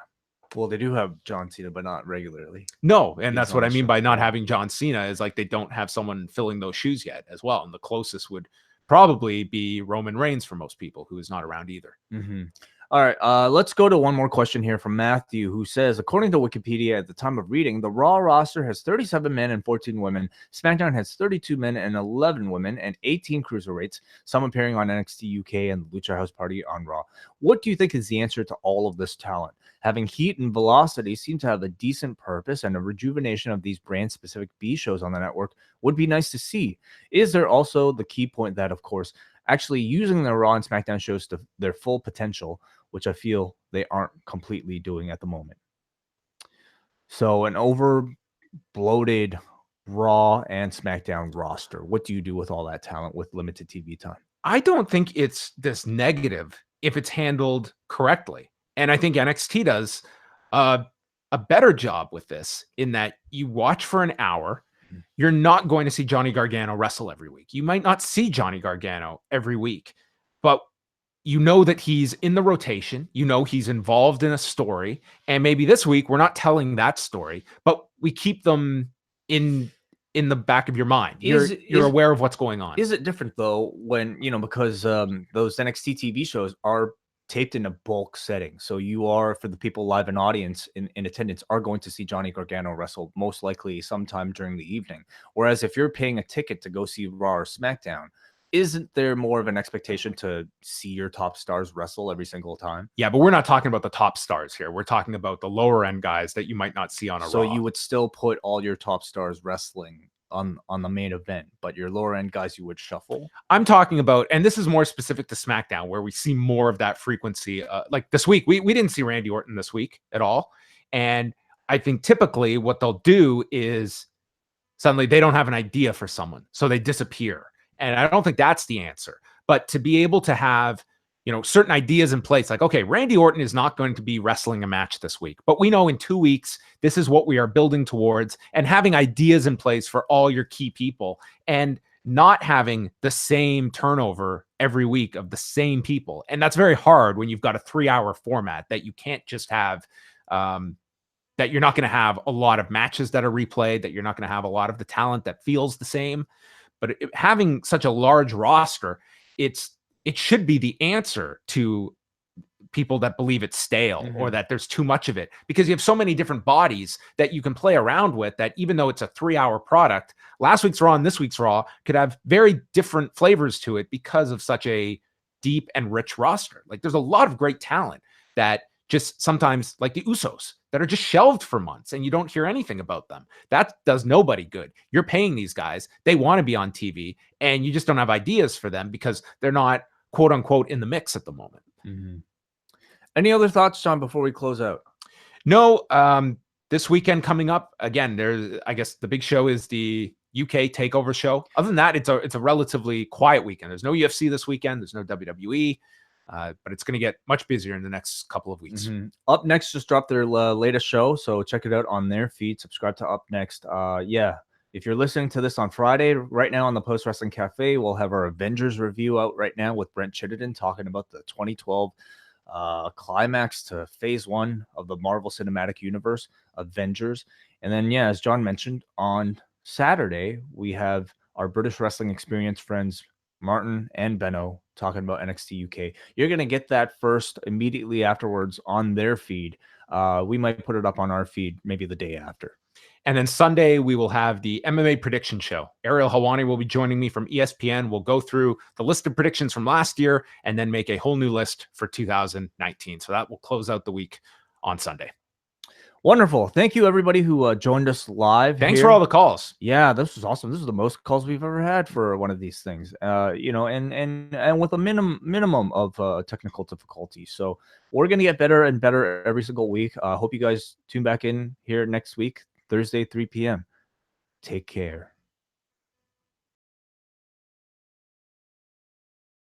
Well, they do have John Cena, but not regularly. No, and that's what I mean by not having John Cena is like they don't have someone filling those shoes yet as well. And the closest would probably be Roman Reigns for most people, who is not around either. All right, let's go to one more question here from Matthew, who says, according to Wikipedia at the time of reading, the Raw roster has 37 men and 14 women. SmackDown has 32 men and 11 women and 18 cruiserweights, some appearing on NXT UK and the Lucha House Party on Raw. What do you think is the answer to all of this talent? Having heat and velocity seem to have a decent purpose, and a rejuvenation of these brand-specific B shows on the network would be nice to see. Is there also the key point that, of course, actually using the Raw and SmackDown shows to their full potential, which I feel they aren't completely doing at the moment? So an over-bloated Raw and SmackDown roster, what do you do with all that talent with limited TV time? I don't think it's this negative if it's handled correctly. And I think NXT does a better job with this in that you watch for an hour. You're not going to see Johnny Gargano wrestle every week. You might not see Johnny Gargano every week, but you know that he's in the rotation. You know he's involved in a story. And maybe this week we're not telling that story, but we keep them in the back of your mind. You're aware of what's going on. Is it different though when, because those NXT TV shows are taped in a bulk setting, so you are, for the people live in audience in attendance, are going to see Johnny Gargano wrestle most likely sometime during the evening, whereas if you're paying a ticket to go see Raw or SmackDown, isn't there more of an expectation to see your top stars wrestle every single time? Yeah, but we're not talking about the top stars here. We're talking about the lower end guys that you might not see on a Raw. So you would still put all your top stars wrestling on the main event, but your lower end guys you would shuffle? I'm talking about, and this is more specific to SmackDown, where we see more of that frequency. Like this week, we didn't see Randy Orton this week at all. And I think typically what they'll do is suddenly they don't have an idea for someone, so they disappear. And I don't think that's the answer. But to be able to have, certain ideas in place, like, okay, Randy Orton is not going to be wrestling a match this week, but we know in 2 weeks, this is what we are building towards, and having ideas in place for all your key people and not having the same turnover every week of the same people. And that's very hard when you've got a 3-hour format that you can't just have, that you're not going to have a lot of matches that are replayed, that you're not going to have a lot of the talent that feels the same. But having such a large roster, it should be the answer to people that believe it's stale or that there's too much of it, because you have so many different bodies that you can play around with, that even though it's a 3-hour product, last week's Raw and this week's Raw could have very different flavors to it because of such a deep and rich roster. Like, there's a lot of great talent that just sometimes, like the Usos, that are just shelved for months and you don't hear anything about them. That does nobody good. You're paying these guys, they want to be on TV, and you just don't have ideas for them because they're not, quote unquote, in the mix at the moment. Any other thoughts, John, before we close out? No, this weekend coming up, again, I guess the big show is the UK Takeover show. Other than that, it's a relatively quiet weekend. There's no UFC this weekend. There's no WWE. But it's going to get much busier in the next couple of weeks. Up Next just dropped their latest show, so check it out on their feed. Subscribe to Up Next. If you're listening to this on Friday, right now on the Post Wrestling Cafe, we'll have our Avengers review out right now with Brent Chittenden talking about the 2012 climax to Phase 1 of the Marvel Cinematic Universe, Avengers. And then, as John mentioned, on Saturday, we have our British Wrestling Experience friends, Martin and Benno, talking about NXT UK. You're going to get that first immediately afterwards on their feed. We might put it up on our feed maybe the day after. And then Sunday, we will have the MMA prediction show. Ariel Hawani will be joining me from ESPN. We'll go through the list of predictions from last year and then make a whole new list for 2019. So that will close out the week on Sunday. Wonderful. Thank you, everybody who joined us live. Thanks here. for all the calls. Yeah, this was awesome. This is the most calls we've ever had for one of these things. You know, and with a minimum of technical difficulty. So we're gonna get better and better every single week. Hope you guys tune back in here next week, Thursday, 3 p.m. Take care.